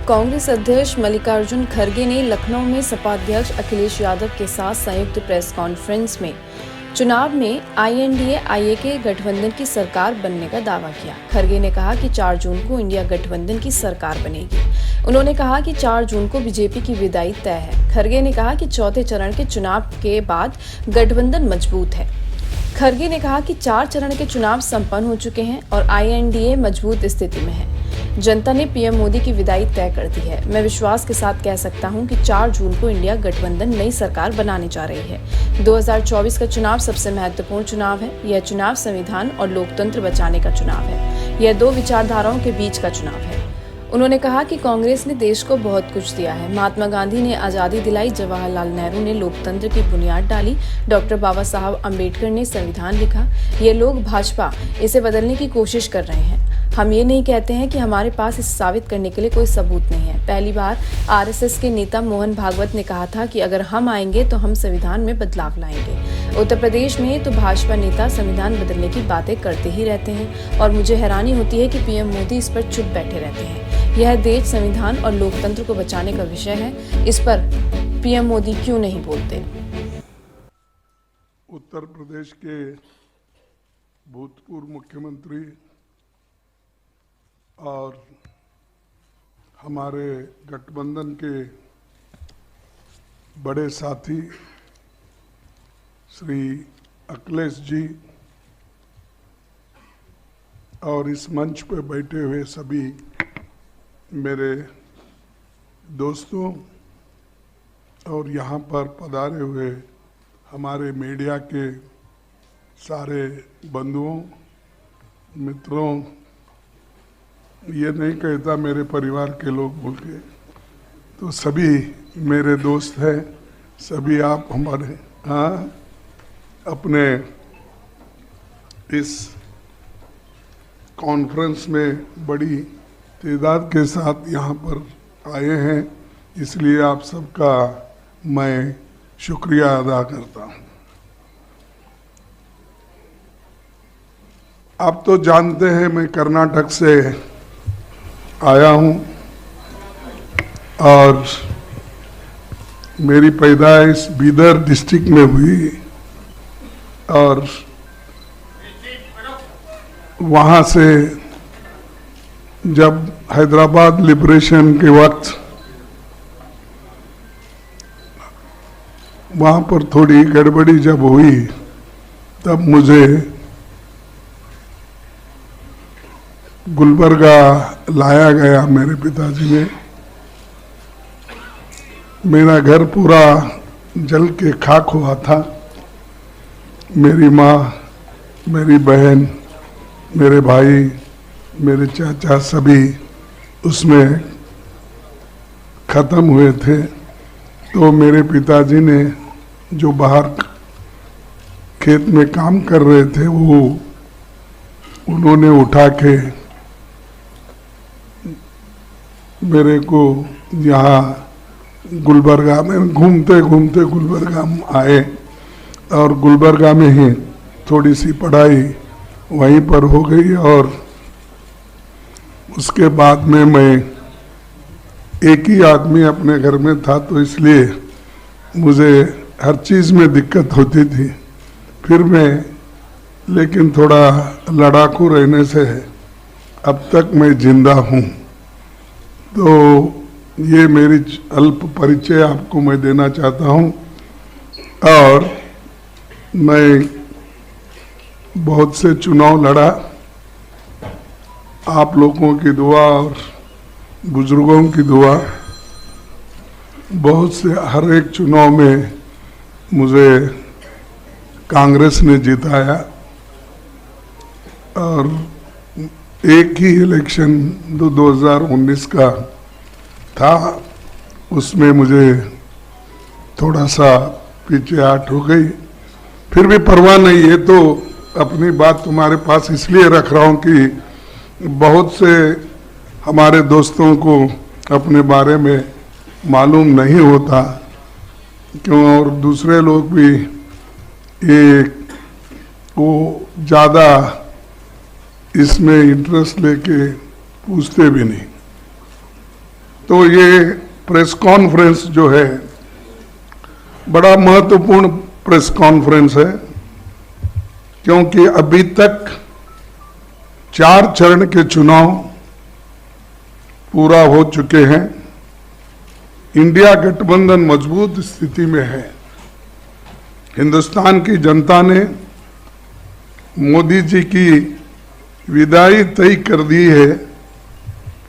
कांग्रेस अध्यक्ष मल्लिकार्जुन खड़गे ने लखनऊ में सपा अध्यक्ष अखिलेश यादव के साथ संयुक्त प्रेस कॉन्फ्रेंस में चुनाव में INDA-IA गठबंधन की सरकार बनने का दावा किया। खड़गे ने कहा कि 4 जून को इंडिया गठबंधन की सरकार बनेगी। उन्होंने कहा कि 4 जून को बीजेपी की विदाई तय है। खड़गे ने कहा कि चौथे चरण के चुनाव के बाद गठबंधन मजबूत है। खड़गे ने कहा कि 4 चरण के चुनाव संपन्न हो चुके हैं और INDA मजबूत स्थिति में है। जनता ने PM मोदी की विदाई तय कर दी है। मैं विश्वास के साथ कह सकता हूं कि 4 जून को इंडिया गठबंधन नई सरकार बनाने जा रही है। 2024 का चुनाव सबसे महत्वपूर्ण चुनाव है। यह चुनाव संविधान और लोकतंत्र बचाने का चुनाव है। यह 2 विचारधाराओं के बीच का चुनाव है। उन्होंने कहा कि कांग्रेस ने देश को बहुत कुछ दिया है। महात्मा गांधी ने आज़ादी दिलाई, जवाहरलाल नेहरू ने लोकतंत्र की बुनियाद डाली, डॉक्टर बाबा साहब अम्बेडकर ने संविधान लिखा। ये लोग भाजपा इसे बदलने की कोशिश कर रहे हैं। हम ये नहीं कहते हैं कि हमारे पास इसे साबित करने के लिए कोई सबूत नहीं है। पहली बार RSS के नेता मोहन भागवत ने कहा था कि अगर हम आएंगे तो हम संविधान में बदलाव लाएंगे। उत्तर प्रदेश में तो भाजपा नेता संविधान बदलने की बातें करते ही रहते हैं और मुझे हैरानी होती है कि PM मोदी इस पर चुप बैठे रहते हैं। यह देश संविधान और लोकतंत्र को बचाने का विषय है। इस पर PM मोदी क्यों नहीं बोलते? उत्तर प्रदेश के भूतपूर्व मुख्यमंत्री और हमारे गठबंधन के बड़े साथी श्री अखिलेश जी और इस मंच पर बैठे हुए सभी मेरे दोस्तों और यहाँ पर पधारे हुए हमारे मीडिया के सारे बंधुओं मित्रों, ये नहीं कहता मेरे परिवार के लोग बोल के, तो सभी मेरे दोस्त हैं, सभी आप हमारे अपने इस कॉन्फ्रेंस में बड़ी तादाद के साथ यहाँ पर आए हैं, इसलिए आप सबका मैं शुक्रिया अदा करता हूँ। आप तो जानते हैं मैं कर्नाटक से आया हूँ और मेरी पैदाइश बीदर डिस्ट्रिक्ट में हुई और वहाँ से जब हैदराबाद लिबरेशन के वक्त वहाँ पर थोड़ी गड़बड़ी जब हुई तब मुझे गुलबर्गा लाया गया मेरे पिताजी ने। मेरा घर पूरा जल के खाक हुआ था। मेरी माँ, मेरी बहन, मेरे भाई, मेरे चाचा सभी उसमें ख़त्म हुए थे। तो मेरे पिताजी ने जो बाहर खेत में काम कर रहे थे वो उन्होंने उठा के मेरे को यहाँ गुलबर्गा में घूमते घूमते गुलबर्गा में आए और गुलबर्गा में ही थोड़ी सी पढ़ाई वहीं पर हो गई और उसके बाद में मैं एक ही आदमी अपने घर में था तो इसलिए मुझे हर चीज़ में दिक्कत होती थी। फिर मैं लेकिन थोड़ा लड़ाकू रहने से अब तक मैं जिंदा हूँ। तो ये मेरी अल्प परिचय आपको मैं देना चाहता हूँ और मैं बहुत से चुनाव लड़ा। आप लोगों की दुआ और बुजुर्गों की दुआ, बहुत से हर एक चुनाव में मुझे कांग्रेस ने जिताया और एक ही इलेक्शन 2019 का था, उसमें मुझे थोड़ा सा पीछे हट हो गई। फिर भी परवाह नहीं, ये तो अपनी बात तुम्हारे पास इसलिए रख रहा हूँ कि बहुत से हमारे दोस्तों को अपने बारे में मालूम नहीं होता, क्यों और दूसरे लोग भी ये वो ज़्यादा इसमें इंटरेस्ट लेके पूछते भी नहीं। तो ये प्रेस कॉन्फ्रेंस जो है बड़ा महत्वपूर्ण प्रेस कॉन्फ्रेंस है, क्योंकि अभी तक 4 चरण के चुनाव पूरा हो चुके हैं। इंडिया गठबंधन मजबूत स्थिति में है। हिंदुस्तान की जनता ने मोदी जी की विदाई तय कर दी है।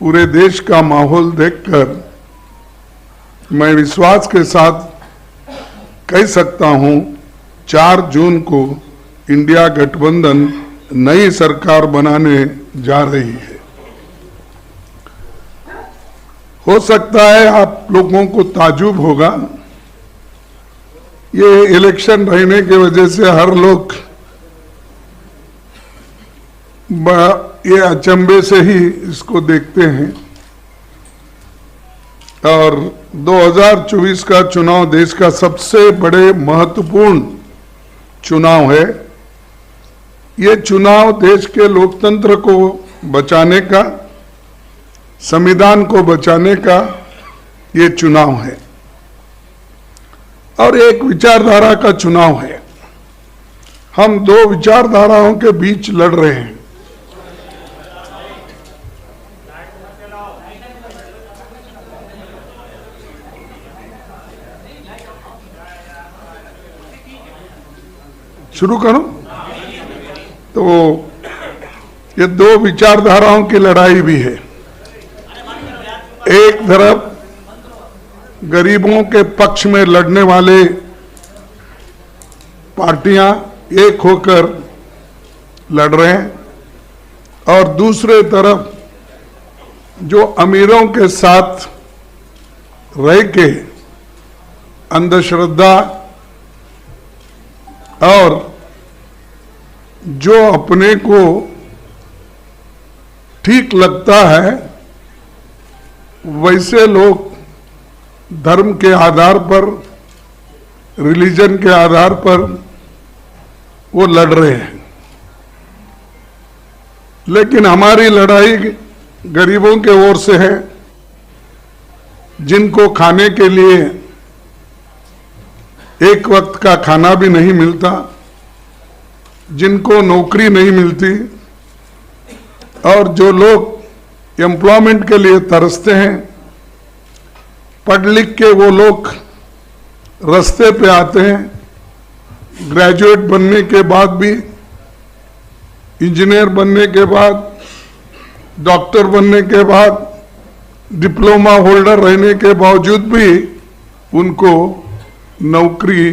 पूरे देश का माहौल देखकर मैं विश्वास के साथ कह सकता हूं 4 जून को इंडिया गठबंधन नई सरकार बनाने जा रही है। हो सकता है आप लोगों को ताज्जुब होगा, ये इलेक्शन रहने की वजह से हर लोग ये अचंभे से ही इसको देखते हैं। और 2024 का चुनाव देश का सबसे बड़े महत्वपूर्ण चुनाव है। ये चुनाव देश के लोकतंत्र को बचाने का, संविधान को बचाने का ये चुनाव है और एक विचारधारा का चुनाव है। हम 2 विचारधाराओं के बीच लड़ रहे हैं। शुरू करो। तो ये 2 विचारधाराओं की लड़ाई भी है। एक तरफ गरीबों के पक्ष में लड़ने वाले पार्टियां एक होकर लड़ रहे हैं और दूसरे तरफ जो अमीरों के साथ रह के अंधश्रद्धा और जो अपने को ठीक लगता है वैसे लोग धर्म के आधार पर, रिलीजन के आधार पर वो लड़ रहे हैं। लेकिन हमारी लड़ाई गरीबों के ओर से है, जिनको खाने के लिए एक वक्त का खाना भी नहीं मिलता, जिनको नौकरी नहीं मिलती और जो लोग एम्प्लॉयमेंट के लिए तरसते हैं। पढ़ लिख के वो लोग रास्ते पे आते हैं, ग्रेजुएट बनने के बाद भी, इंजीनियर बनने के बाद, डॉक्टर बनने के बाद, डिप्लोमा होल्डर रहने के बावजूद भी उनको नौकरी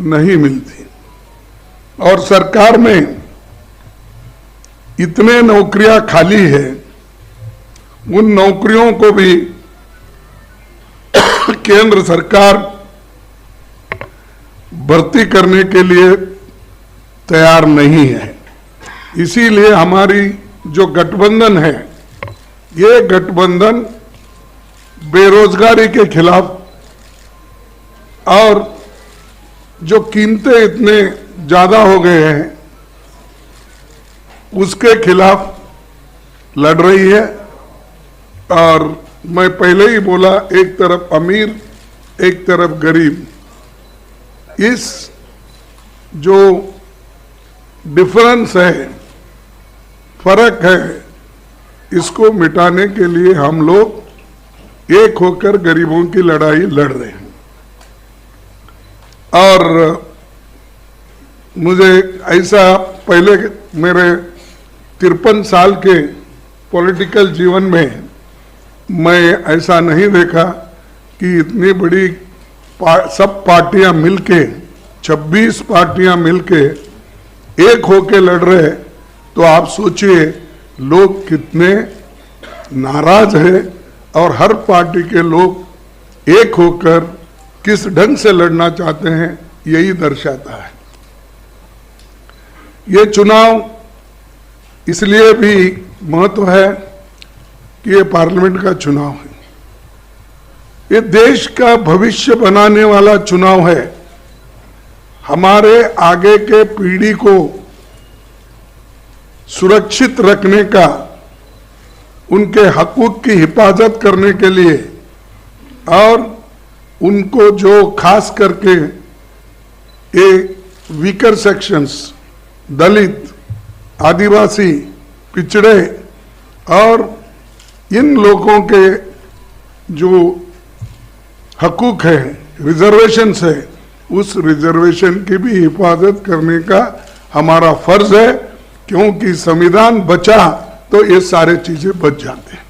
नहीं मिलती। और सरकार में इतने नौकरियां खाली है, उन नौकरियों को भी केंद्र सरकार भर्ती करने के लिए तैयार नहीं है। इसीलिए हमारी जो गठबंधन है, ये गठबंधन बेरोजगारी के खिलाफ और जो कीमतें इतने ज्यादा हो गए हैं उसके खिलाफ लड़ रही है। और मैं पहले ही बोला, एक तरफ अमीर एक तरफ गरीब, इस जो डिफरेंस है, फर्क है, इसको मिटाने के लिए हम लोग एक होकर गरीबों की लड़ाई लड़ रहे हैं। और मुझे ऐसा पहले मेरे 53 साल के पॉलिटिकल जीवन में मैं ऐसा नहीं देखा कि इतनी बड़ी सब पार्टियां मिलके, 26 पार्टियां मिलके एक होके लड़ रहे। तो आप सोचिए लोग कितने नाराज हैं और हर पार्टी के लोग एक होकर किस ढंग से लड़ना चाहते हैं, यही दर्शाता है। ये चुनाव इसलिए भी महत्व है कि ये पार्लियामेंट का चुनाव है, ये देश का भविष्य बनाने वाला चुनाव है। हमारे आगे के पीढ़ी को सुरक्षित रखने का, उनके हकूक की हिफाजत करने के लिए और उनको जो खास करके वीकर सेक्शंस, दलित, आदिवासी, पिछड़े और इन लोगों के जो हकूक है, रिजर्वेशंस है, उस रिजर्वेशन की भी हिफाजत करने का हमारा फर्ज है, क्योंकि संविधान बचा तो ये सारे चीजें बच जाते हैं।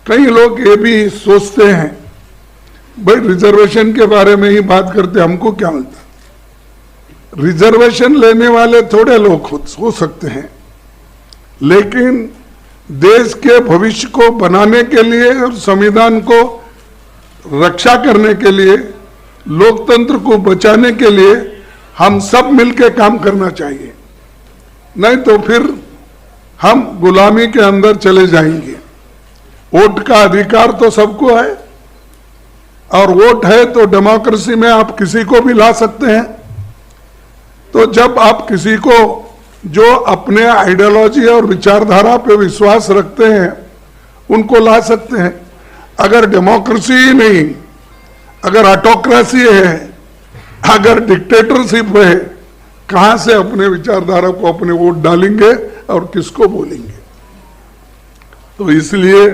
कई लोग ये भी सोचते हैं भाई रिजर्वेशन के बारे में ही बात करते, हमको क्या मिलता। रिजर्वेशन लेने वाले थोड़े लोग हो सकते हैं, लेकिन देश के भविष्य को बनाने के लिए और संविधान को रक्षा करने के लिए, लोकतंत्र को बचाने के लिए हम सब मिलकर काम करना चाहिए, नहीं तो फिर हम गुलामी के अंदर चले जाएंगे। वोट का अधिकार तो सबको है, और वोट है तो डेमोक्रेसी में आप किसी को भी ला सकते हैं। तो जब आप किसी को जो अपने आइडियोलॉजी और विचारधारा पे विश्वास रखते हैं उनको ला सकते हैं। अगर डेमोक्रेसी ही नहीं, अगर ऑटोक्रेसी है, अगर डिक्टेटरशिप है, कहां से अपने विचारधारा को अपने वोट डालेंगे और किसको बोलेंगे। तो इसलिए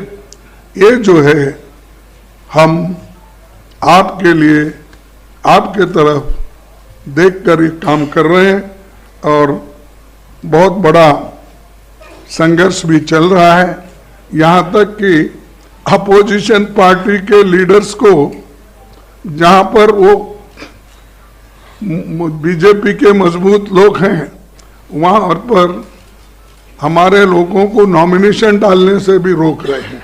ये जो है हम आपके लिए, आपके तरफ देखकर ये काम कर रहे हैं, और बहुत बड़ा संघर्ष भी चल रहा है। यहां तक कि अपोजिशन पार्टी के लीडर्स को, जहां पर वो बीजेपी के मजबूत लोग हैं, वहां पर हमारे लोगों को नॉमिनेशन डालने से भी रोक रहे हैं।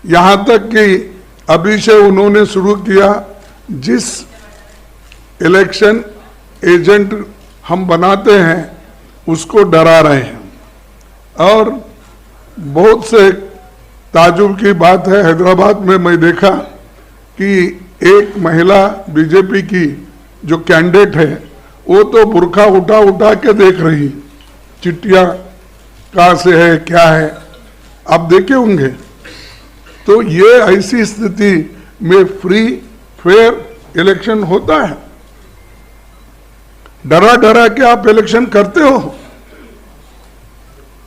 यहां तक कि अभी से उन्होंने शुरू किया, जिस इलेक्शन एजेंट हम बनाते हैं उसको डरा रहे हैं। और बहुत से ताजुब की बात है, हैदराबाद में मैं देखा कि एक महिला बीजेपी की जो कैंडिडेट है वो तो बुर्का उठा उठा के देख रही, चिट्ठियां कहां से है, क्या है, आप देखे होंगे। तो ये ऐसी स्थिति में फ्री फेयर इलेक्शन होता है? डरा डरा के आप इलेक्शन करते हो।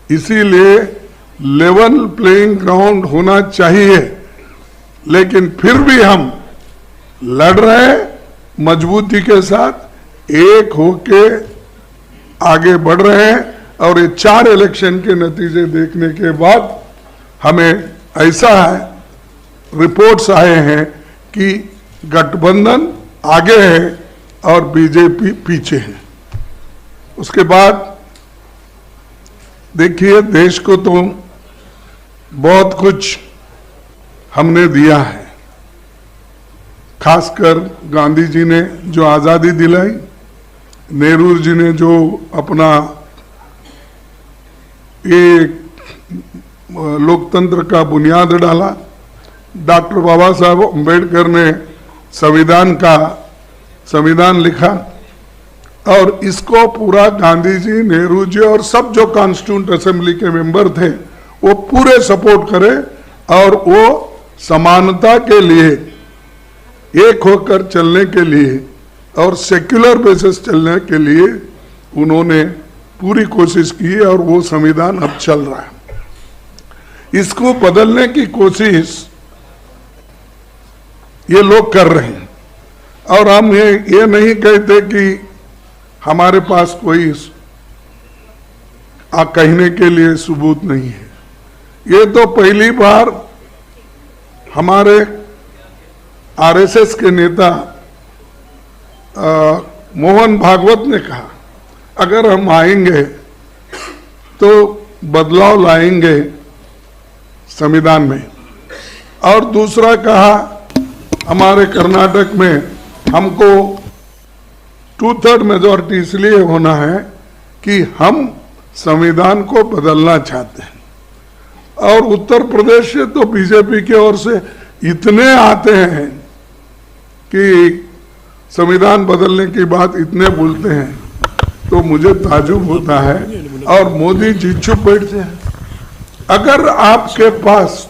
इसीलिए लेवल प्लेइंग ग्राउंड होना चाहिए, लेकिन फिर भी हम लड़ रहे हैं मजबूती के साथ, एक होके आगे बढ़ रहे हैं। और ये 4 इलेक्शन के नतीजे देखने के बाद हमें ऐसा है, रिपोर्ट्स आए हैं कि गठबंधन आगे है और बीजेपी पीछे है। उसके बाद देखिए, देश को तो बहुत कुछ हमने दिया है, खासकर गांधी जी ने जो आजादी दिलाई, नेहरू जी ने जो अपना एक लोकतंत्र का बुनियाद डाला, डॉक्टर बाबा साहब अम्बेडकर ने संविधान लिखा, और इसको पूरा गांधी जी, नेहरू जी और सब जो कॉन्स्टिट्यूंट असेंबली के मेंबर थे वो पूरे सपोर्ट करे, और वो समानता के लिए, एक होकर चलने के लिए और सेक्युलर बेसिस चलने के लिए उन्होंने पूरी कोशिश की, और वो संविधान अब चल रहा है। इसको बदलने की कोशिश ये लोग कर रहे हैं, और हम ये नहीं कहते कि हमारे पास कोई कहने के लिए सबूत नहीं है। ये तो पहली बार हमारे आरएसएस के नेता मोहन भागवत ने कहा, अगर हम आएंगे तो बदलाव लाएंगे संविधान में। और दूसरा कहा, हमारे कर्नाटक में हमको 2/3 मेजॉरिटी इसलिए होना है कि हम संविधान को बदलना चाहते हैं। और उत्तर प्रदेश से तो बीजेपी की ओर से इतने आते हैं कि संविधान बदलने की बात इतने बोलते हैं, तो मुझे ताजुब होता है। और मोदी जी चुप बैठते हैं। अगर आपके पास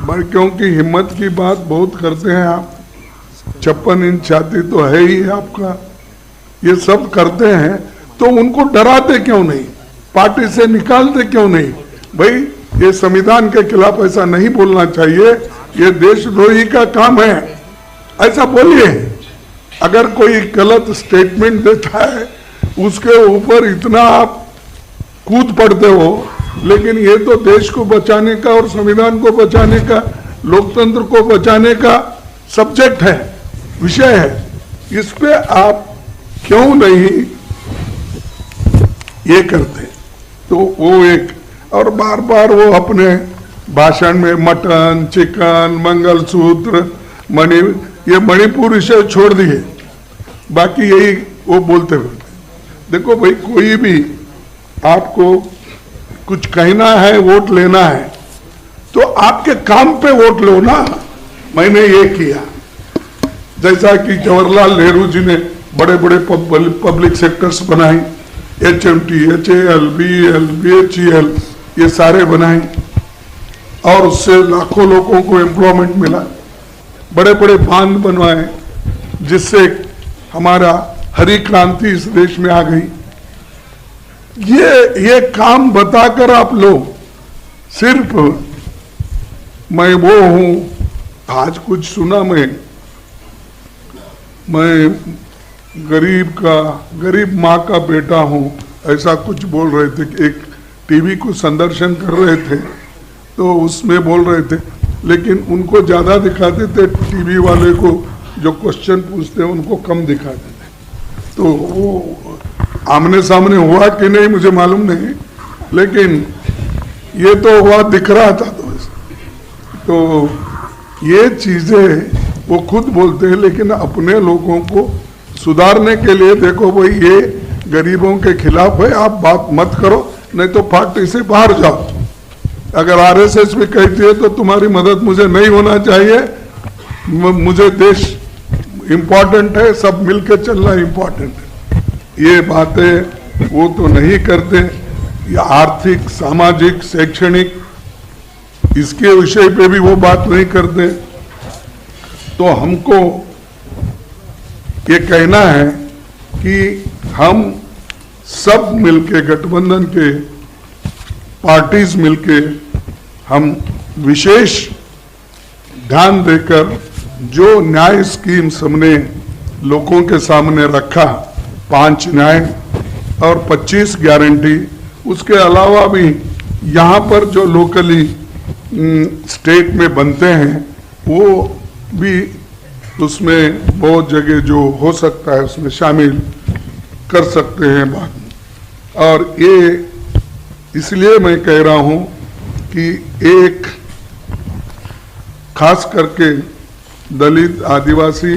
क्योंकि हिम्मत की बात बहुत करते हैं आप, 56 इंच छाती तो है ही आपका, ये सब करते हैं, तो उनको डराते क्यों नहीं, पार्टी से निकालते क्यों नहीं? भाई ये संविधान के खिलाफ ऐसा नहीं बोलना चाहिए, ये देशद्रोही का काम है, ऐसा बोलिए। अगर कोई गलत स्टेटमेंट देता है उसके ऊपर इतना आप कूद पड़ते हो, लेकिन ये तो देश को बचाने का और संविधान को बचाने का, लोकतंत्र को बचाने का सब्जेक्ट है, विषय है, इस पे आप क्यों नहीं ये करते? तो वो एक, और बार बार वो अपने भाषण में मटन, चिकन, मंगलसूत्र, ये मणिपुर विषय छोड़ दिए, बाकी यही वो बोलते हुए। देखो भाई, कोई भी आपको कुछ कहना है, वोट लेना है, तो आपके काम पे वोट लो ना। मैंने ये किया, जैसा कि जवाहरलाल नेहरू जी ने बड़े बड़े पब्लिक सेक्टर्स बनाए, HMT, HAL, BEL, BHEL, ये सारे बनाए, और उससे लाखों लोगों को एम्प्लॉयमेंट मिला। बड़े बड़े बांध बनवाए, जिससे हमारा हरी क्रांति इस देश में आ गई। ये काम बताकर आप लोग सिर्फ मैं वो हूं, आज कुछ सुना मैं गरीब माँ का बेटा हूं, ऐसा कुछ बोल रहे थे। एक टीवी को संदर्शन कर रहे थे तो उसमें बोल रहे थे, लेकिन उनको ज्यादा दिखाते थे, टीवी वाले को जो क्वेश्चन पूछते हैं उनको कम दिखाते थे। तो वो आमने सामने हुआ कि नहीं मुझे मालूम नहीं, लेकिन ये तो हुआ, दिख रहा था। तो ये चीजें वो खुद बोलते हैं, लेकिन अपने लोगों को सुधारने के लिए, देखो भाई ये गरीबों के खिलाफ है, आप बात मत करो, नहीं तो पार्टी से बाहर जाओ। अगर RSS भी कहती है तो तुम्हारी मदद मुझे नहीं होना चाहिए, मुझे देश इम्पोर्टेंट है, सब मिलकर चलना इम्पोर्टेंट है। ये बातें वो तो नहीं करते, ये आर्थिक, सामाजिक, शैक्षणिक, इसके विषय पे भी वो बात नहीं करते। तो हमको ये कहना है कि हम सब मिलके, गठबंधन के पार्टीज मिलके, हम विशेष ध्यान देकर जो न्याय स्कीम्स हमने लोगों के सामने रखा, 5 न्याय और 25 गारंटी, उसके अलावा भी यहाँ पर जो लोकली स्टेट में बनते हैं वो भी उसमें बहुत जगह जो हो सकता है उसमें शामिल कर सकते हैं बाद में। और ये इसलिए मैं कह रहा हूँ कि एक खास करके दलित, आदिवासी,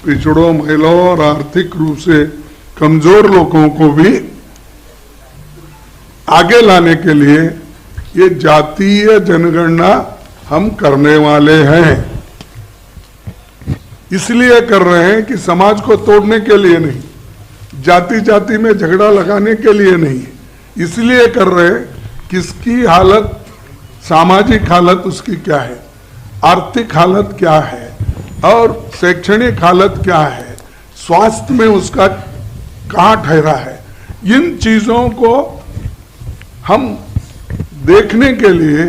पिछड़ों, महिलाओं और आर्थिक रूप से कमजोर लोगों को भी आगे लाने के लिए ये जातीय जनगणना हम करने वाले हैं। इसलिए कर रहे हैं कि समाज को तोड़ने के लिए नहीं, जाति जाति में झगड़ा लगाने के लिए नहीं, इसलिए कर रहे हैं किसकी हालत, सामाजिक हालत उसकी क्या है, आर्थिक हालत क्या है और शैक्षणिक हालत क्या है, स्वास्थ्य में उसका कहाँ ठहरा है, इन चीजों को हम देखने के लिए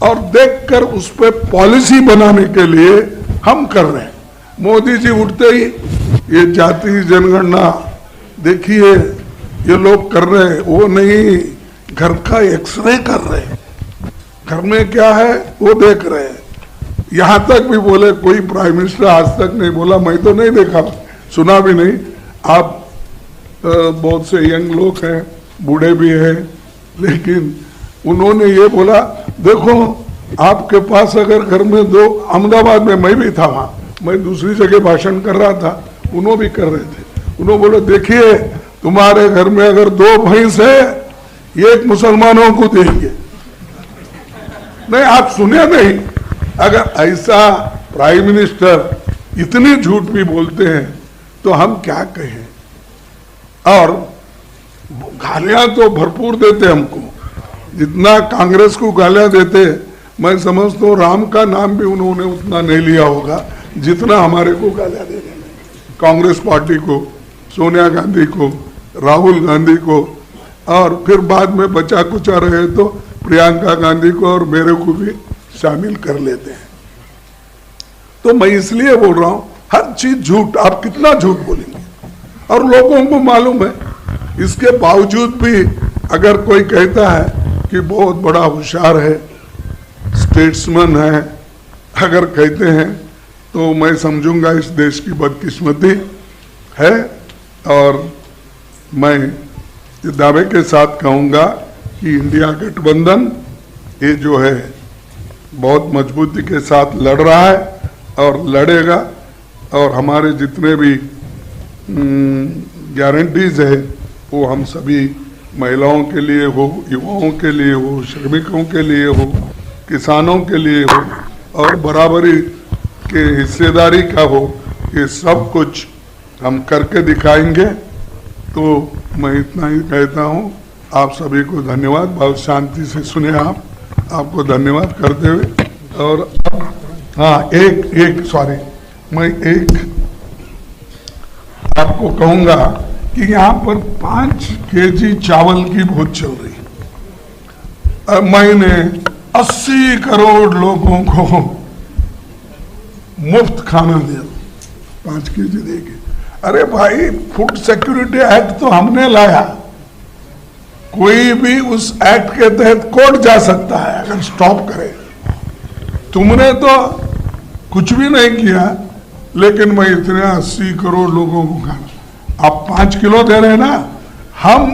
और देखकर उस पर पॉलिसी बनाने के लिए हम कर रहे हैं। मोदी जी उठते ही ये जाति जनगणना देखिए ये लोग कर रहे हैं, वो नहीं, घर का एक्सरे कर रहे हैं, घर में क्या है वो देख रहे हैं। यहां तक भी बोले, कोई प्राइम मिनिस्टर आज तक नहीं बोला, मैं तो नहीं देखा, सुना भी नहीं। आप बहुत से यंग लोग हैं, बूढ़े भी हैं, लेकिन उन्होंने ये बोला, देखो आपके पास अगर घर में 2, अहमदाबाद में मैं भी था, वहां मैं दूसरी जगह भाषण कर रहा था, उन्होंने भी कर रहे थे, उन्होंने बोला देखिए तुम्हारे घर में अगर 2 भैंस है, एक मुसलमानों को देंगे। नहीं, आप सुने नहीं, अगर ऐसा प्राइम मिनिस्टर इतनी झूठ भी बोलते हैं तो हम क्या कहें। और गालियां तो भरपूर देते हमको, जितना कांग्रेस को गालियां देते मैं समझता हूँ राम का नाम भी उन्होंने उतना नहीं लिया होगा जितना हमारे को गालियां देने में, कांग्रेस पार्टी को, सोनिया गांधी को, राहुल गांधी को, और फिर बाद में बचा कुचा रहे तो प्रियंका गांधी को और मेरे को भी शामिल कर लेते हैं। तो मैं इसलिए बोल रहा हूं, हर चीज झूठ, आप कितना झूठ बोलेंगे, और लोगों को मालूम है। इसके बावजूद भी अगर कोई कहता है कि बहुत बड़ा होशियार है, स्टेट्समैन है, अगर कहते हैं तो मैं समझूंगा इस देश की बदकिस्मती है। और मैं ये दावे के साथ कहूंगा कि इंडिया गठबंधन ये जो है बहुत मजबूती के साथ लड़ रहा है और लड़ेगा, और हमारे जितने भी गारंटीज है वो हम सभी महिलाओं के लिए हो, युवाओं के लिए हो, श्रमिकों के लिए हो, किसानों के लिए हो, और बराबरी के हिस्सेदारी का हो, ये सब कुछ हम करके दिखाएंगे। तो मैं इतना ही कहता हूँ, आप सभी को धन्यवाद, बहुत शांति से सुने आपको धन्यवाद करते हुए। और हाँ, मैं एक आपको कहूँगा कि यहाँ पर 5 केजी चावल की भूख चल रही है। मैंने 80 करोड़ लोगों को मुफ्त खाना दिया, 5 केजी देके। अरे भाई, फूड सिक्योरिटी एक्ट तो हमने लाया, कोई भी उस एक्ट के तहत कोर्ट जा सकता है अगर स्टॉप करे। तुमने तो कुछ भी नहीं किया, लेकिन मैं इतने 80 करोड़ लोगों को खाना, आप 5 किलो दे रहे ना, हम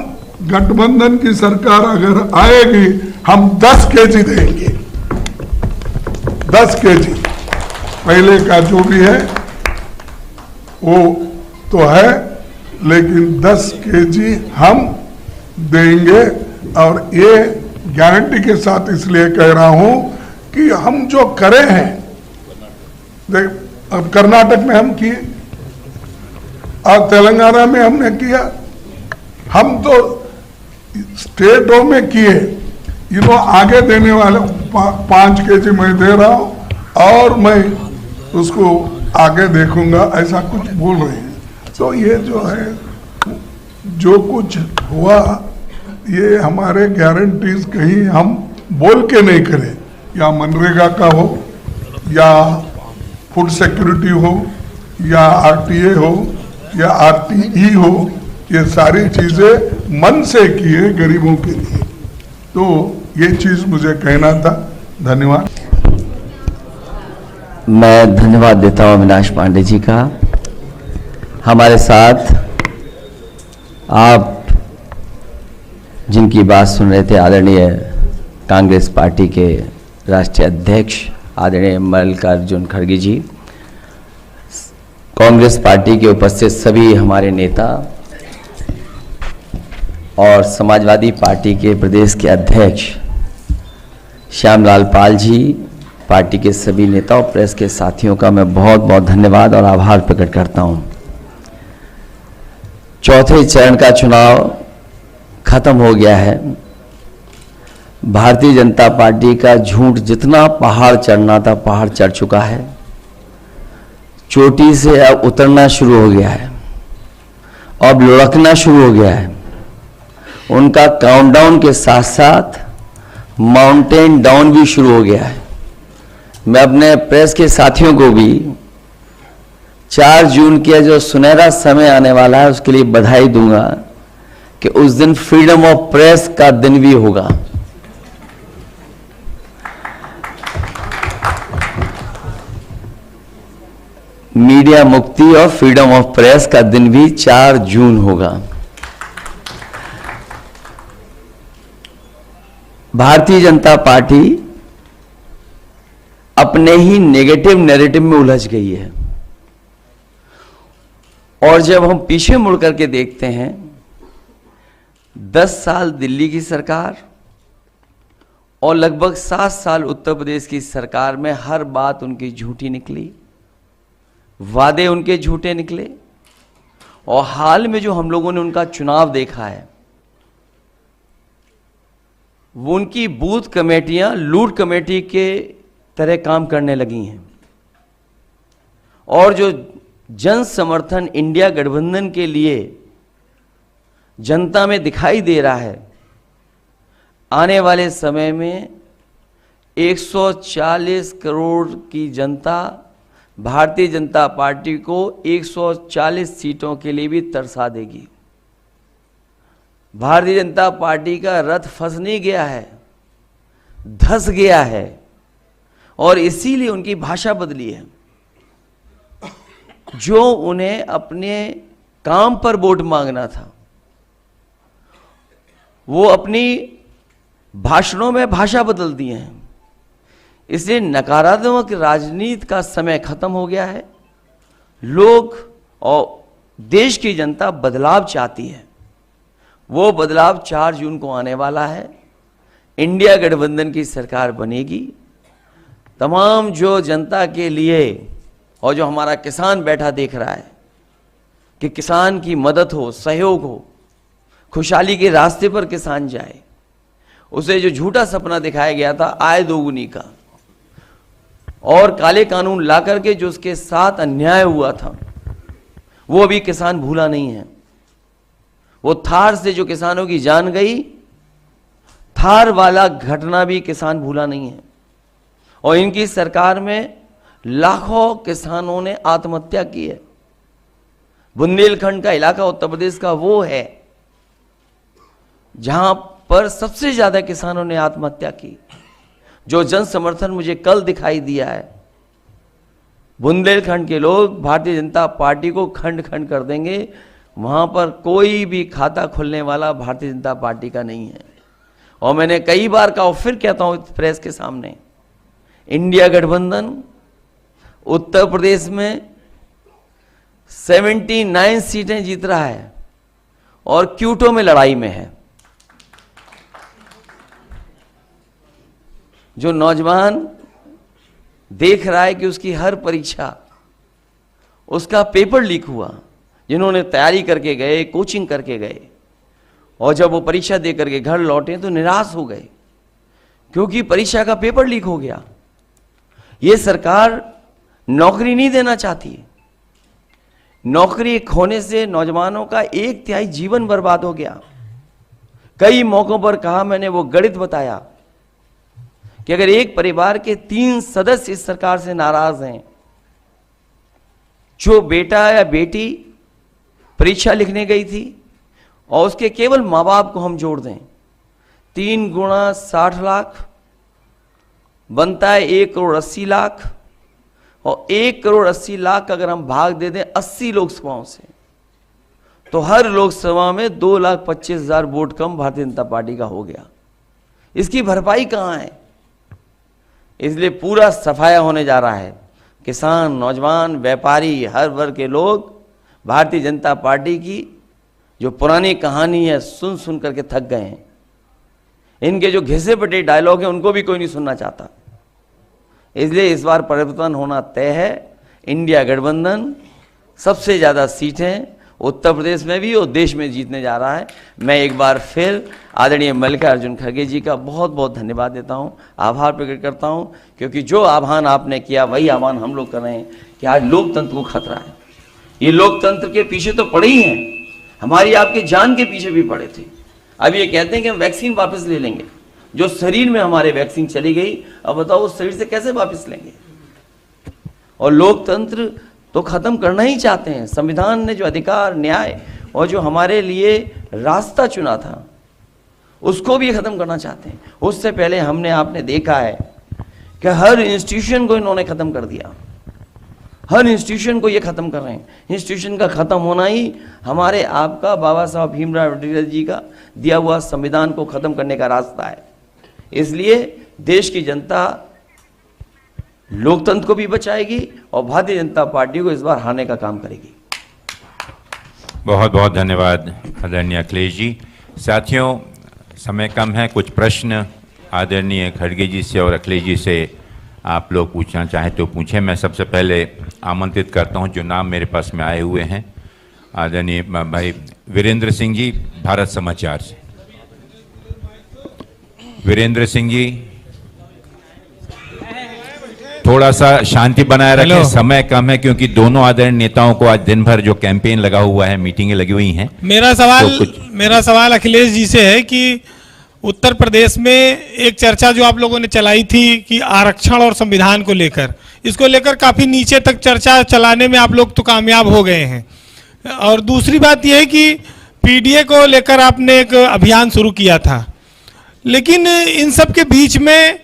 गठबंधन की सरकार अगर आएगी हम 10 केजी देंगे, 10 केजी। पहले का जो भी है वो तो है, लेकिन 10 केजी हम देंगे। और ये गारंटी के साथ इसलिए कह रहा हूं कि हम जो करे हैं, देख, अब कर्नाटक में हम किए और तेलंगाना में हमने किया, हम तो स्टेटों में किए। आगे देने वाले 5 केजी मैं दे रहा हूं और मैं उसको आगे देखूंगा, ऐसा कुछ बोल रहे हैं। तो ये जो है, जो कुछ हुआ, ये हमारे गारंटीज कहीं हम बोल के नहीं करें, या मनरेगा का हो, या फूड सिक्योरिटी हो, या आरटीए हो, या आरटीई हो, ये सारी चीजें मन से किए गरीबों के लिए। तो ये चीज मुझे कहना था। धन्यवाद। मैं धन्यवाद देता हूं अविनाश पांडे जी का। हमारे साथ आप जिनकी बात सुन रहे थे, आदरणीय कांग्रेस पार्टी के राष्ट्रीय अध्यक्ष आदरणीय मल्लिकार्जुन खड़गे जी, कांग्रेस पार्टी के उपस्थित सभी हमारे नेता और समाजवादी पार्टी के प्रदेश के अध्यक्ष श्यामलाल पाल जी, पार्टी के सभी नेता और प्रेस के साथियों का मैं बहुत बहुत धन्यवाद और आभार प्रकट करता हूं। चौथे चरण का चुनाव खत्म हो गया है। भारतीय जनता पार्टी का झूठ जितना पहाड़ चढ़ना था, पहाड़ चढ़ चुका है। चोटी से अब उतरना शुरू हो गया है, अब लुढ़कना शुरू हो गया है। उनका काउंटडाउन के साथ साथ माउंटेन डाउन भी शुरू हो गया है। मैं अपने प्रेस के साथियों को भी 4 जून के जो सुनहरा समय आने वाला है उसके लिए बधाई दूंगा कि उस दिन फ्रीडम ऑफ प्रेस का दिन भी होगा। मीडिया मुक्ति और फ्रीडम ऑफ प्रेस का दिन भी 4 जून होगा। भारतीय जनता पार्टी अपने ही नेगेटिव नैरेटिव में उलझ गई है, और जब हम पीछे मुड़ करके देखते हैं, 10 साल दिल्ली की सरकार और लगभग 7 साल उत्तर प्रदेश की सरकार में हर बात उनकी झूठी निकली, वादे उनके झूठे निकले। और हाल में जो हम लोगों ने उनका चुनाव देखा है वो उनकी बूथ कमेटियां लूट कमेटी के तरह काम करने लगी हैं और जो जन समर्थन इंडिया गठबंधन के लिए जनता में दिखाई दे रहा है, आने वाले समय में 140 करोड़ की जनता भारतीय जनता पार्टी को 140 सीटों के लिए भी तरसा देगी। भारतीय जनता पार्टी का रथ फंस नहीं गया है, धंस गया है और इसीलिए उनकी भाषा बदली है। जो उन्हें अपने काम पर वोट मांगना था, वो अपनी भाषणों में भाषा बदल दिए हैं। इसलिए नकारात्मक राजनीति का समय खत्म हो गया है। लोग और देश की जनता बदलाव चाहती है। वो बदलाव 4 जून को आने वाला है। इंडिया गठबंधन की सरकार बनेगी। तमाम जो जनता के लिए और जो हमारा किसान बैठा देख रहा है कि किसान की मदद हो, सहयोग हो, खुशहाली के रास्ते पर किसान जाए, उसे जो झूठा सपना दिखाया गया था आय दोगुनी का और काले कानून ला करके जो उसके साथ अन्याय हुआ था, वो अभी किसान भूला नहीं है। वो थार से जो किसानों की जान गई, थार वाला घटना भी किसान भूला नहीं है। और इनकी सरकार में लाखों किसानों ने आत्महत्या की है। बुंदेलखंड का इलाका उत्तर प्रदेश का वो है जहां पर सबसे ज्यादा किसानों ने आत्महत्या की। जो जन समर्थन मुझे कल दिखाई दिया है, बुंदेलखंड के लोग भारतीय जनता पार्टी को खंड खंड कर देंगे। वहां पर कोई भी खाता खुलने वाला भारतीय जनता पार्टी का नहीं है। और मैंने कई बार कहा और फिर कहता हूं प्रेस के सामने, इंडिया गठबंधन उत्तर प्रदेश में 79 सीटें जीत रहा है और क्यूटो में लड़ाई में है। जो नौजवान देख रहा है कि उसकी हर परीक्षा, उसका पेपर लीक हुआ, जिन्होंने तैयारी करके गए, कोचिंग करके गए और जब वो परीक्षा दे करके घर लौटे तो निराश हो गए क्योंकि परीक्षा का पेपर लीक हो गया। ये सरकार नौकरी नहीं देना चाहती। नौकरी खोने से नौजवानों का 1/3 जीवन बर्बाद हो गया। कई मौकों पर कहा मैंने, वो गणित बताया कि अगर एक परिवार के 3 सदस्य इस सरकार से नाराज हैं, जो बेटा या बेटी परीक्षा लिखने गई थी और उसके केवल माँ बाप को हम जोड़ दें, 3 गुणा 60 लाख बनता है 1 करोड़ 80 लाख और 1 करोड़ 80 लाख अगर हम भाग दे दें 80 लोकसभाओं से, तो हर लोकसभा में 2,25,000 वोट कम भारतीय जनता पार्टी का हो गया। इसकी भरपाई कहाँ है? इसलिए पूरा सफाया होने जा रहा है। किसान, नौजवान, व्यापारी, हर वर्ग के लोग भारतीय जनता पार्टी की जो पुरानी कहानी है सुन सुन करके थक गए हैं। इनके जो घिसे पटे डायलॉग हैं उनको भी कोई नहीं सुनना चाहता। इसलिए इस बार परिवर्तन होना तय है। इंडिया गठबंधन सबसे ज़्यादा सीटें उत्तर प्रदेश में भी और देश में जीतने जा रहा है। मैं एक बार फिर आदरणीय मल्लिकार्जुन खड़गे जी का बहुत बहुत धन्यवाद देता हूं, आभार प्रकट करता हूं, क्योंकि जो आह्वान आपने किया वही आह्वान हम लोग कर रहे हैं कि आज लोकतंत्र को खतरा है। ये लोकतंत्र के पीछे तो पड़े ही हैं, हमारी आपकी जान के पीछे भी पड़े थे। अब ये कहते हैं कि हम वैक्सीन वापस ले लेंगे। जो शरीर में हमारे वैक्सीन चली गई, अब बताओ उस शरीर से कैसे वापस लेंगे? और लोकतंत्र तो खत्म करना ही चाहते हैं। संविधान ने जो अधिकार, न्याय और जो हमारे लिए रास्ता चुना था उसको भी खत्म करना चाहते हैं। उससे पहले हमने आपने देखा है कि हर इंस्टीट्यूशन को इन्होंने खत्म कर दिया। हर इंस्टीट्यूशन को ये खत्म कर रहे हैं। इंस्टीट्यूशन का खत्म होना ही हमारे आपका बाबा साहब भीमराव अम्बेडकर जी का दिया हुआ संविधान को खत्म करने का रास्ता है। इसलिए देश की जनता लोकतंत्र को भी बचाएगी और भारतीय जनता पार्टी को इस बार हारने का काम करेगी। बहुत बहुत धन्यवाद आदरणीय अखिलेश जी। साथियों, समय कम है, कुछ प्रश्न आदरणीय खड़गे जी से और अखिलेश जी से आप लोग पूछना चाहें तो पूछें। मैं सबसे पहले आमंत्रित करता हूं जो नाम मेरे पास में आए हुए हैं, आदरणीय भाई वीरेंद्र सिंह जी, भारत समाचार से। वीरेंद्र सिंह जी, थोड़ा सा शांति बनाए रखें, हेलो। समय कम है क्योंकि दोनों आदरणीय नेताओं को आज दिन भर जो कैंपेन लगा हुआ है, मीटिंगें लगी हुई हैं। मेरा सवाल अखिलेश जी से है कि उत्तर प्रदेश में एक चर्चा जो आप लोगों ने चलाई थी कि आरक्षण और संविधान को लेकर, इसको लेकर काफी नीचे तक चर्चा चलाने में आप लोग तो कामयाब हो गए हैं। और दूसरी बात यह है कि पीडीए को लेकर आपने एक अभियान शुरू किया था, लेकिन इन सब के बीच में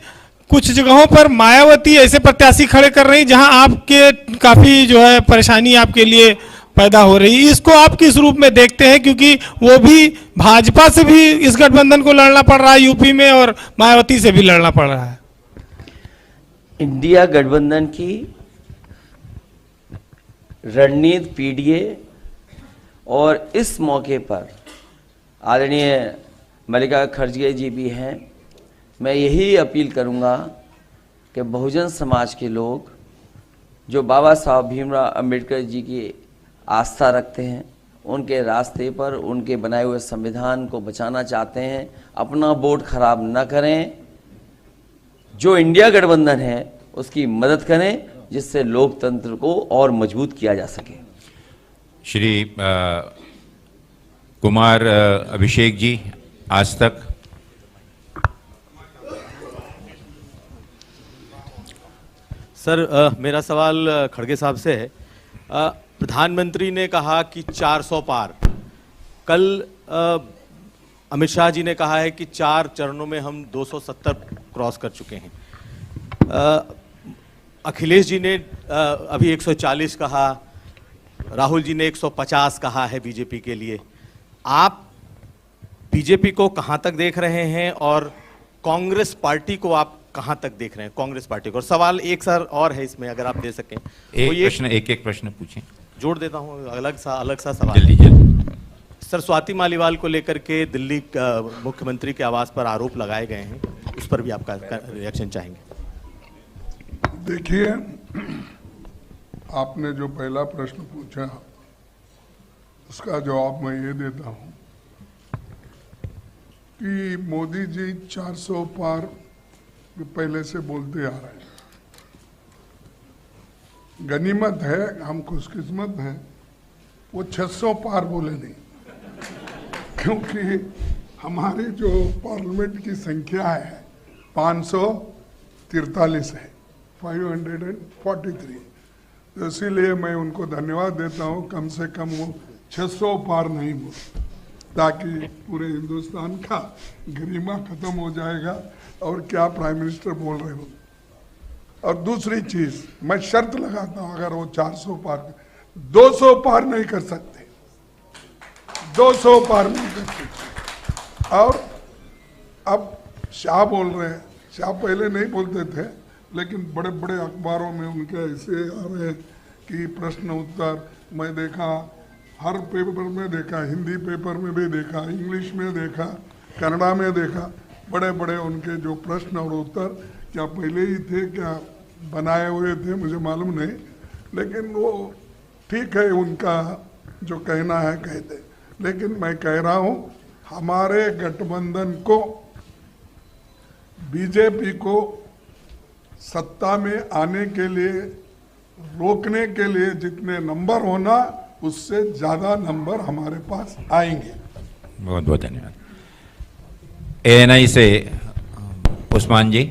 कुछ जगहों पर मायावती ऐसे प्रत्याशी खड़े कर रही जहां आपके काफी जो है परेशानी आपके लिए पैदा हो रही। इसको आप किस रूप में देखते हैं, क्योंकि वो भी भाजपा से भी इस गठबंधन को लड़ना पड़ रहा है यूपी में और मायावती से भी लड़ना पड़ रहा है। इंडिया गठबंधन की रणनीति पीडीए और इस मौके पर आदरणीय मल्लिका खड़गे जी भी हैं। मैं यही अपील करूंगा कि बहुजन समाज के लोग जो बाबा साहब भीमराव अंबेडकर जी की आस्था रखते हैं, उनके रास्ते पर उनके बनाए हुए संविधान को बचाना चाहते हैं, अपना वोट खराब न करें। जो इंडिया गठबंधन है उसकी मदद करें, जिससे लोकतंत्र को और मजबूत किया जा सके। श्री कुमार अभिषेक जी, आज तक। सर, मेरा सवाल खड़गे साहब से है। प्रधानमंत्री ने कहा कि 400 पार, कल अमित शाह जी ने कहा है कि 4 चरणों में हम 270 क्रॉस कर चुके हैं। अखिलेश जी ने अभी 140 कहा, राहुल जी ने 150 कहा है बीजेपी के लिए। आप बीजेपी को कहां तक देख रहे हैं और कांग्रेस पार्टी को आप कहां तक देख रहे हैं, कांग्रेस पार्टी को? और सवाल एक सर और है इसमें, अगर आप दे सकें। एक प्रश्न पूछें। जोड़ देता हूं, अलग सा सवाल। जल्दी। सर, स्वाति मालीवाल को लेकर के दिल्ली मुख्यमंत्री के आवास पर आरोप लगाए गए हैं, उस पर भी आपका रिएक्शन चाहेंगे। देखिए, आपने जो पहला प्रश्न पूछा उसका जवाब मैं ये देता हूं कि मोदी जी 400 पार पहले से बोलते आ रहे हैं। गनीमत है, हम खुशकिस्मत हैं, वो 600 पार बोले नहीं, क्योंकि हमारी जो पार्लियामेंट की संख्या है 543 है, 543। तो इसीलिए मैं उनको धन्यवाद देता हूँ, कम से कम वो 600 पार नहीं बोले, ताकि पूरे हिंदुस्तान का गरिमा खत्म हो जाएगा। और क्या प्राइम मिनिस्टर बोल रहे हो। और दूसरी चीज, मैं शर्त लगाता हूं, अगर वो 400 पार 200 पार नहीं कर सकते, 200 पार नहीं कर सकते। और अब शाह बोल रहे हैं, शाह पहले नहीं बोलते थे, लेकिन बड़े बड़े अखबारों में उनके ऐसे आ रहे हैं कि प्रश्न उत्तर, मैं देखा हर पेपर में देखा, हिंदी पेपर में भी देखा, इंग्लिश में देखा, कन्नड़ा में देखा, बड़े बड़े उनके जो प्रश्न और उत्तर क्या पहले ही थे, क्या बनाए हुए थे, मुझे मालूम नहीं, लेकिन वो ठीक है, उनका जो कहना है कहते। लेकिन मैं कह रहा हूँ, हमारे गठबंधन को, बीजेपी को सत्ता में आने के लिए, रोकने के लिए जितने नंबर होना, उससे ज्यादा नंबर हमारे पास आएंगे। बहुत बहुत धन्यवाद। एएनआई से उस्मान जी।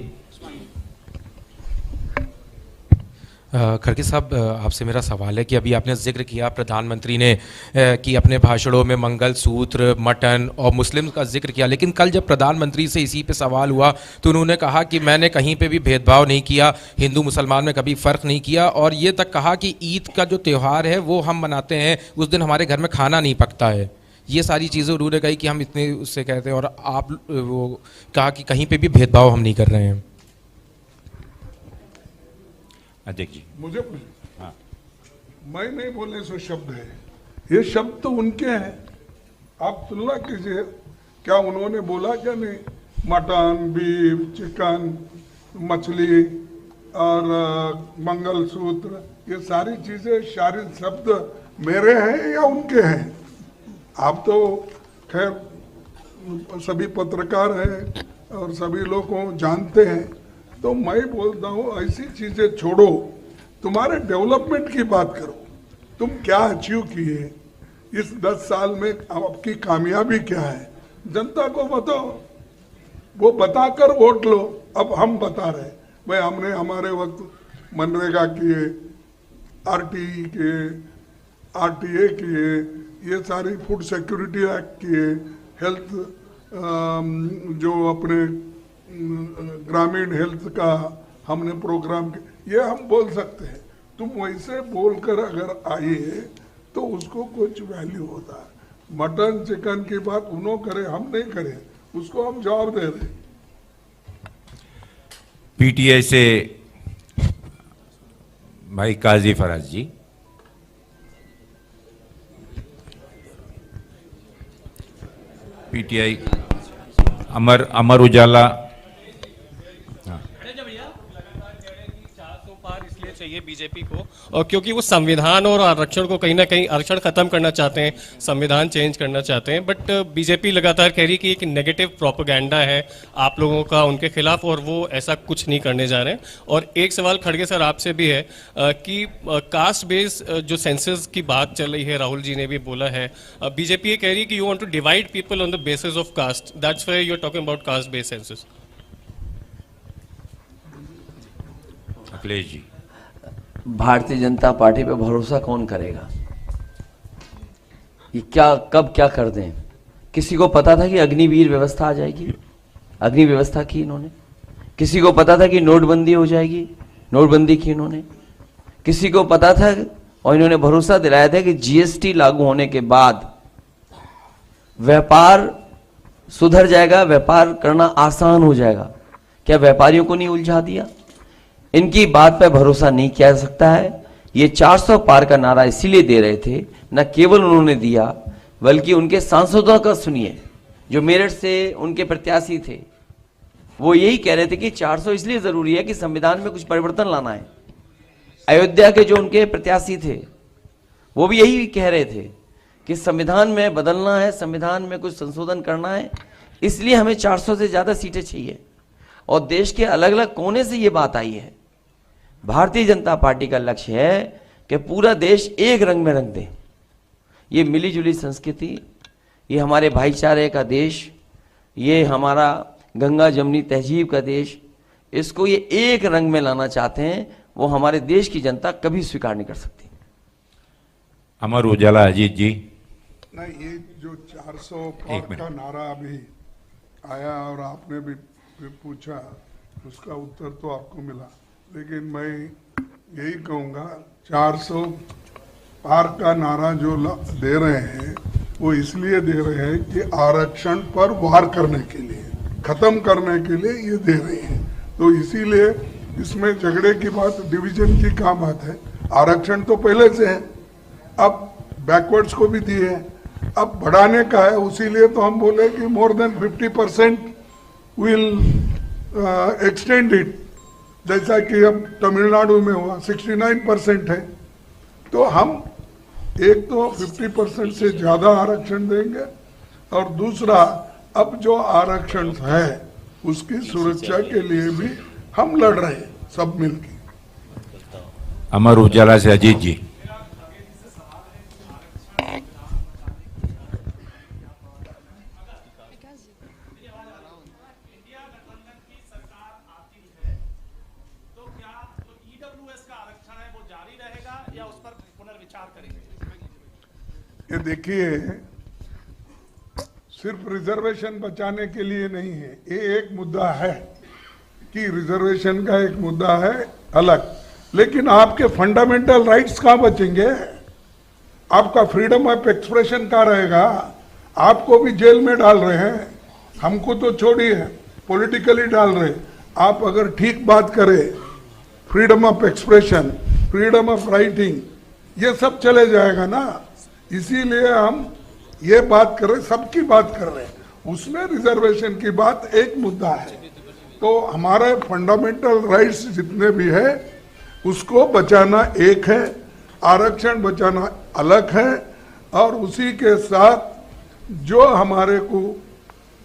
खड़गे साहब, आपसे मेरा सवाल है कि अभी आपने जिक्र किया प्रधानमंत्री ने कि अपने भाषणों में मंगल सूत्र, मटन और मुस्लिम का जिक्र किया, लेकिन कल जब प्रधानमंत्री से इसी पे सवाल हुआ तो उन्होंने कहा कि मैंने कहीं पे भी भेदभाव नहीं किया, हिंदू मुसलमान में कभी फ़र्क नहीं किया, और ये तक कहा कि ईद का जो त्यौहार है वो हम मनाते हैं, उस दिन हमारे घर में खाना नहीं पकता है। ये सारी चीज़ें उन्होंने कही कि हम इतने उससे कहते हैं, और आप वो कहा कि कहीं पे भी भेदभाव हम नहीं कर रहे हैं। अध्यक्ष जी, मुझे हाँ, मैं नहीं बोले सो शब्द है, ये शब्द तो उनके हैं। आप तुलना कीजिए, क्या उन्होंने बोला क्या नहीं, मटन, बीफ, चिकन, मछली और मंगलसूत्र, ये सारी चीजें, सारे शब्द मेरे हैं या उनके हैं? आप तो खैर सभी पत्रकार हैं और सभी लोग को जानते हैं, तो मैं बोलता हूँ ऐसी चीजें छोड़ो, तुम्हारे डेवलपमेंट की बात करो। तुम क्या अचीव किए इस 10 साल में, आपकी कामयाबी क्या है, जनता को बताओ, वो बताकर वोट लो। अब हम बता रहे भाई हमने हमारे वक्त मनरेगा किए, आरटीई किए, आरटीए किए, ये सारी फूड सिक्योरिटी एक्ट किए, हेल्थ जो अपने ग्रामीण हेल्थ का हमने प्रोग्राम, ये हम बोल सकते हैं। तुम वैसे बोलकर अगर आइए तो उसको कुछ वैल्यू होता है। मटन चिकन की बात उन्हों करे, हम नहीं करें, उसको हम जवाब दे रहे। पीटीआई से भाई काजी फराज जी। पीटीआई अमर उजाला। इसलिए चाहिए बीजेपी को, और क्योंकि वो संविधान और आरक्षण को कहीं ना कहीं आरक्षण खत्म करना चाहते हैं, संविधान चेंज करना चाहते हैं। बट बीजेपी लगातार कह रही है कि एक नेगेटिव प्रोपेगेंडा है आप लोगों का उनके खिलाफ, और वो ऐसा कुछ नहीं करने जा रहे हैं। और एक सवाल खड़गे सर आपसे भी है कि कास्ट बेस जो सेंसस की बात चल रही है, राहुल जी ने भी बोला है, बीजेपी ये कह रही है कि you want to divide people on the basis of caste, that's why you are talking about caste based census. Akhilesh ji. Bharatiya Janata party पे भरोसा कौन करेगा? ये क्या कब क्या कर दें? किसी को पता था कि अग्निवीर व्यवस्था आ जाएगी? अग्नि व्यवस्था की इन्होंने। किसी को पता था कि नोटबंदी हो जाएगी? नोटबंदी की इन्होंने। किसी को पता था और इन्होंने भरोसा दिलाया था कि जीएसटी लागू होने के बाद व्यापार सुधर जाएगा, व्यापार करना आसान हो जाएगा। क्या व्यापारियों को नहीं उलझा दिया? इनकी बात पर भरोसा नहीं किया जा सकता है। ये 400 पार का नारा इसीलिए दे रहे थे, न केवल उन्होंने दिया बल्कि उनके सांसदों का सुनिए, जो मेरठ से उनके प्रत्याशी थे, वो यही कह रहे थे कि 400 इसलिए जरूरी है कि संविधान में कुछ परिवर्तन लाना है। अयोध्या के जो उनके प्रत्याशी थे वो भी यही कह रहे थे कि संविधान में बदलना है, संविधान में कुछ संशोधन करना है, इसलिए हमें 400 से ज्यादा सीटें चाहिए। और देश के अलग अलग कोने से ये बात आई है। भारतीय जनता पार्टी का लक्ष्य है कि पूरा देश एक रंग में रंग दे। ये मिलीजुली संस्कृति, ये हमारे भाईचारे का देश, ये हमारा गंगा जमुनी तहजीब का देश, इसको ये एक रंग में लाना चाहते हैं। वो हमारे देश की जनता कभी स्वीकार नहीं कर सकती। अमर उजाला अजीत जी। नहीं, ये जो 400 पार का नारा अभी आया और आपने भी पूछा, उसका उत्तर तो आपको मिला, लेकिन मैं यही कहूँगा 400 पार का नारा जो दे रहे हैं वो इसलिए दे रहे हैं कि आरक्षण पर वार करने के लिए, खत्म करने के लिए ये दे रहे हैं। तो इसीलिए इसमें झगड़े की बात, डिवीजन की क्या बात है? आरक्षण तो पहले से है, अब बैकवर्ड्स को भी दिए हैं, अब बढ़ाने का है। उसीलिए तो हम बोले कि more than 50% will extend it, जैसा कि अब तमिलनाडु में हुआ 69% है। तो हम एक तो 50% से ज्यादा आरक्षण देंगे, और दूसरा अब जो आरक्षण है उसकी सुरक्षा के लिए भी हम लड़ रहे हैं सब मिलकर। अमर उजाला से अजीत जी। ये देखिए, सिर्फ रिजर्वेशन बचाने के लिए नहीं है, ये एक मुद्दा है कि रिजर्वेशन का एक मुद्दा है अलग, लेकिन आपके फंडामेंटल राइट्स कहाँ बचेंगे? आपका फ्रीडम ऑफ एक्सप्रेशन कहाँ रहेगा? आपको भी जेल में डाल रहे हैं, हमको तो छोड़िए, पॉलिटिकली डाल रहे। आप अगर ठीक बात करें, freedom of expression, freedom of writing, ये सब चले जाएगा ना। इसीलिए हम ये बात कर रहे, सबकी बात कर रहे हैं, उसमें रिजर्वेशन की बात एक मुद्दा है। तो हमारे फंडामेंटल राइट्स जितने भी है उसको बचाना एक है, आरक्षण बचाना अलग है, और उसी के साथ जो हमारे को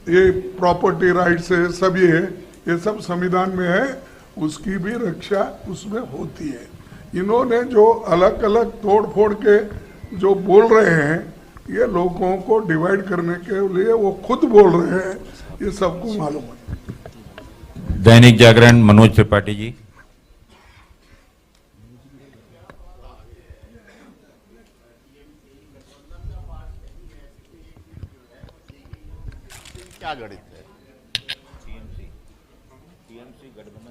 ये प्रॉपर्टी राइट्स है, सब ये सब संविधान में है, उसकी भी रक्षा उसमें होती है। इन्होंने जो अलग अलग तोड़ फोड़ के जो बोल रहे हैं, ये लोगों को डिवाइड करने के लिए वो खुद बोल रहे हैं, ये सबको मालूम है। दैनिक जागरण मनोज त्रिपाठी जी। क्या गणित है?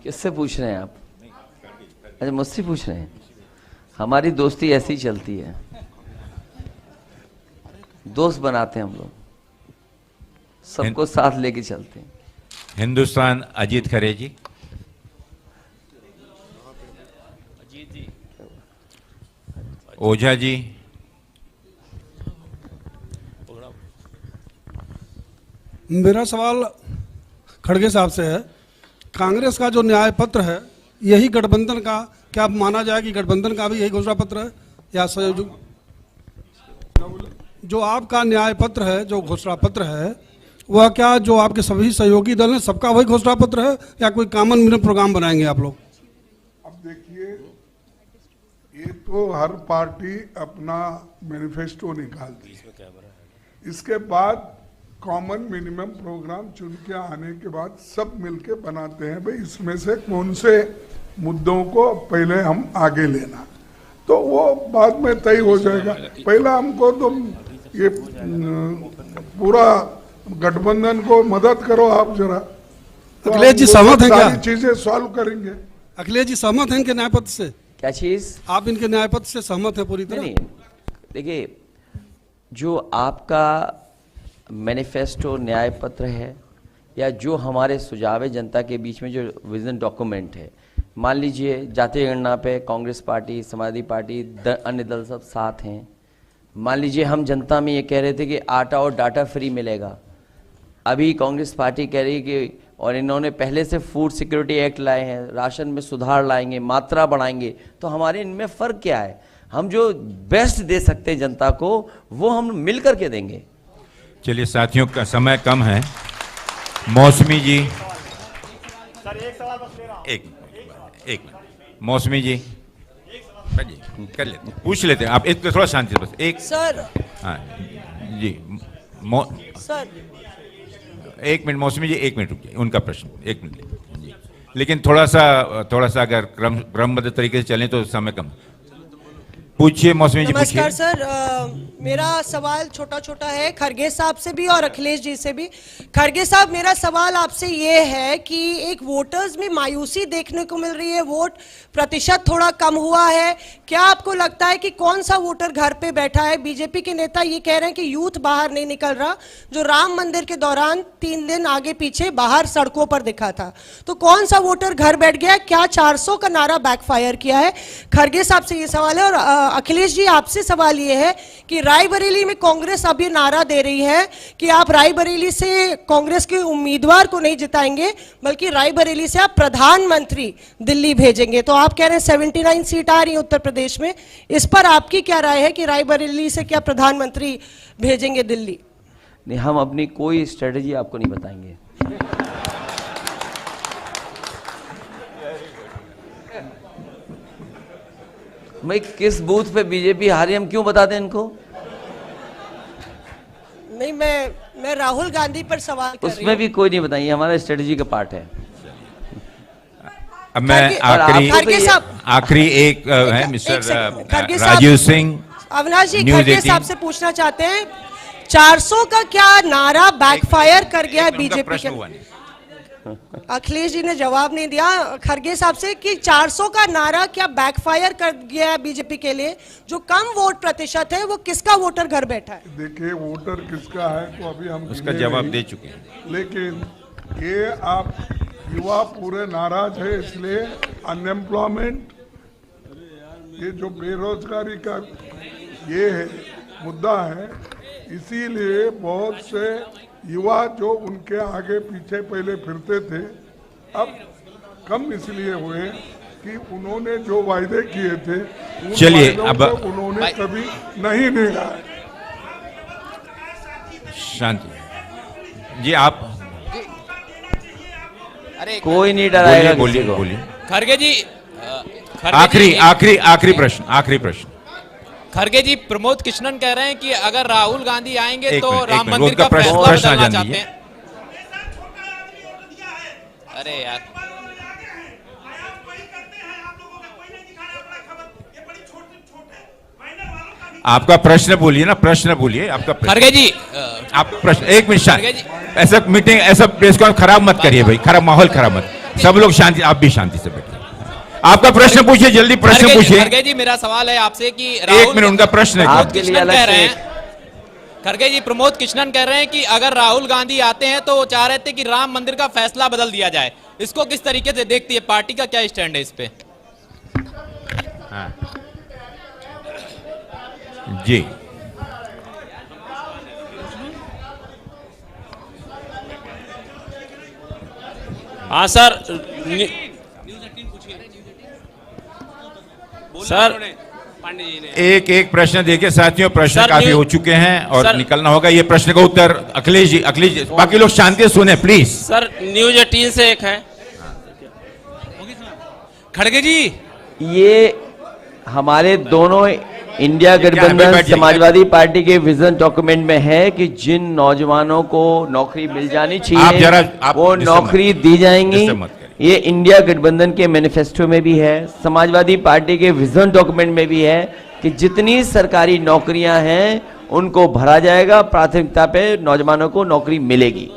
किससे पूछ रहे हैं आप? अच्छा, मुझसे पूछ रहे हैं। हमारी दोस्ती ऐसी ही चलती है, दोस्त बनाते हैं हम लोग, सबको साथ लेके चलते हैं। हिंदुस्तान अजीत खरे जी। ओझा जी। मेरा सवाल खड़गे साहब से है। कांग्रेस का जो न्याय पत्र है, यही गठबंधन का, क्या माना जाए कि गठबंधन का भी यही घोषणा पत्र है या संयोजक? जो आपका न्याय पत्र है, जो घोषणा पत्र है, वह क्या जो आपके सभी सहयोगी दल हैं सबका वही घोषणा पत्र है या कोई कॉमन मिनिमम प्रोग्राम बनाएंगे आप लोग? अब देखिए, ये तो हर पार्टी अपना मैनिफेस्टो निकालती है, इसके बाद कॉमन मिनिमम प्रोग्राम चुन के आने के बाद सब मिलके बनाते हैं, भाई इसमें से कौन से मुद्दों को पहले हम आगे लेना, तो वो बाद में तय हो जाएगा। पहला हमको तो ये पूरा गठबंधन को मदद करो आप जरा, तो अखिलेश जी सहमत हैं क्या? सारी चीजें सॉल्व करेंगे। अखिलेश जी सहमत हैं इनके न्याय पत्र से? क्या चीज? आप इनके न्याय पत्र से सहमत है पूरी तरह? नहीं, देखिए, जो आपका मैनिफेस्टो न्याय पत्र है या जो हमारे सुझाव है जनता के बीच में जो विजन डॉक्यूमेंट है, मान लीजिए जातीय गणना पे कांग्रेस पार्टी, समाजवादी पार्टी, अन्य दल सब साथ हैं। मान लीजिए हम जनता में ये कह रहे थे कि आटा और डाटा फ्री मिलेगा, अभी कांग्रेस पार्टी कह रही है कि, और इन्होंने पहले से फूड सिक्योरिटी एक्ट लाए हैं, राशन में सुधार लाएंगे, मात्रा बढ़ाएंगे, तो हमारे इनमें फ़र्क क्या है? हम जो बेस्ट दे सकते हैं जनता को वो हम मिल करके देंगे। चलिए साथियों, का समय कम है। मौसमी जी। एक मौसमी जी कर लेते हैं, पूछ लेते हैं, आप एक थोड़ा शांति से, बस एक सर। हाँ जी, सर एक मिनट मौसमी जी, एक मिनट रुकिए, उनका प्रश्न एक मिनट जी, लेकिन थोड़ा सा अगर क्रमबद्ध तरीके से चलें तो समय कम। पूछिए मौसमी जी, पूछिए। नमस्कार सर, मेरा सवाल छोटा छोटा है खरगे साहब से भी और अखिलेश जी से भी। खरगे साहब, मेरा सवाल आपसे ये है कि एक वोटर्स में मायूसी देखने को मिल रही है, वोट प्रतिशत थोड़ा कम हुआ है, क्या आपको लगता है कि कौन सा वोटर घर पे बैठा है? बीजेपी के नेता ये कह रहे हैं कि यूथ बाहर नहीं निकल रहा, जो राम मंदिर के दौरान 3 दिन आगे पीछे बाहर सड़कों पर दिखा था, तो कौन सा वोटर घर बैठ गया? क्या 400 का नारा बैकफायर किया है? खरगे साहब से ये सवाल है। और अखिलेश जी, आपसे सवाल ये है कि रायबरेली में कांग्रेस अब ये नारा दे रही है कि आप रायबरेली से कांग्रेस के उम्मीदवार को नहीं जिताएंगे, बल्कि रायबरेली से आप प्रधानमंत्री दिल्ली भेजेंगे। तो आप कह रहे हैं 79 सीट आ रही है उत्तर प्रदेश में, इस पर आपकी क्या राय है कि रायबरेली से क्या प्रधानमंत्री भेजेंगे दिल्ली? नहीं, हम अपनी कोई स्ट्रेटजी आपको नहीं बताएंगे। मैं किस बूथ पे बीजेपी हारी हम क्यों बता दें इनको? नहीं, मैं राहुल गांधी पर सवाल कर रही हूं। उसमें भी कोई नहीं बताइए, हमारा स्ट्रेटजी का पार्ट है। अब मैं आखिरी एक है मिस्टर राजीव सिंह। अविनाश जी, खरगे साहब से पूछना चाहते हैं, 400 का क्या नारा बैकफायर कर गया है बीजेपी के? अखिलेश जी ने जवाब नहीं दिया खरगे साहब से कि 400 का नारा क्या बैकफायर कर गया है बीजेपी के लिए? जो कम वोट प्रतिशत है वो किसका वोटर घर बैठा है? देखिए, वोटर किसका है तो अभी हम उसका जवाब दे चुके हैं, लेकिन ये आप युवा पूरे नाराज है, इसलिए अनएम्प्लॉयमेंट, ये जो बेरोजगारी का ये है मुद्दा है, इसीलिए बहुत से युवा जो उनके आगे पीछे पहले फिरते थे अब कम इसलिए हुए कि उन्होंने जो वायदे किए थे चलिए अब उन्होंने कभी नहीं निभाए। शांति जी आप अरे कोई नहीं डराएगा बोलिए किसी को। बोलिए। खड़गे जी आखिरी प्रश्न। खड़गे जी, प्रमोद कृष्णन कह रहे हैं कि अगर राहुल गांधी आएंगे एक तो मिनट, राम मंदिर उनका का प्रश्न फैसला आ बदलना जाने चाहते दीजिए। हैं। अरे यार, आपका प्रश्न बोलिए ना, प्रश्न बोलिए आपका प्रश्न। खड़गे जी आप प्रश्न, एक मिनट खड़गे जी। ऐसा मीटिंग, ऐसा प्रेस कॉन्फ्रेंस खराब मत करिए भाई, खराब माहौल खराब मत। सब लोग शांति, आप भी शांति से बैठिए। आपका प्रश्न पूछिए, जल्दी प्रश्न पूछिए। खड़गे जी, मेरा सवाल है आपसे कि एक मिनट, उनका प्रश्न है। आपके लिए अलग कह से रहे हैं, खड़गे जी, प्रमोद कृष्णन कह रहे हैं कि अगर राहुल गांधी आते हैं तो वो चाह रहे थे कि राम मंदिर का फैसला बदल दिया जाए। इसको किस तरीके से देखती है, पार्टी का क्या स्टैंड है इस पे? हाँ। जी हाँ सर, सर एक प्रश्न देखिए साथियों, प्रश्न सर, काफी न्यूज- हो चुके हैं और सर- निकलना होगा। ये प्रश्न का उत्तर अखिलेश जी, बाकी लोग शांति से सुने प्लीज। सर न्यूज 18 से एक है। खड़गे जी, ये हमारे दोनों इंडिया गठबंधन बैठ जाइए। समाजवादी पार्टी के विजन डॉक्यूमेंट में है कि जिन नौजवानों को नौकरी मिल जानी आप चाहिए जरा- आप वो डिस्टर्ब नौकरी मत- दी जाएंगी। डिस्टर्ब मत करिए। ये इंडिया गठबंधन के मैनिफेस्टो में भी है, समाजवादी पार्टी के विजन डॉक्यूमेंट में भी है कि जितनी सरकारी नौकरियां हैं उनको भरा जाएगा, प्राथमिकता पे नौजवानों को नौकरी मिलेगी।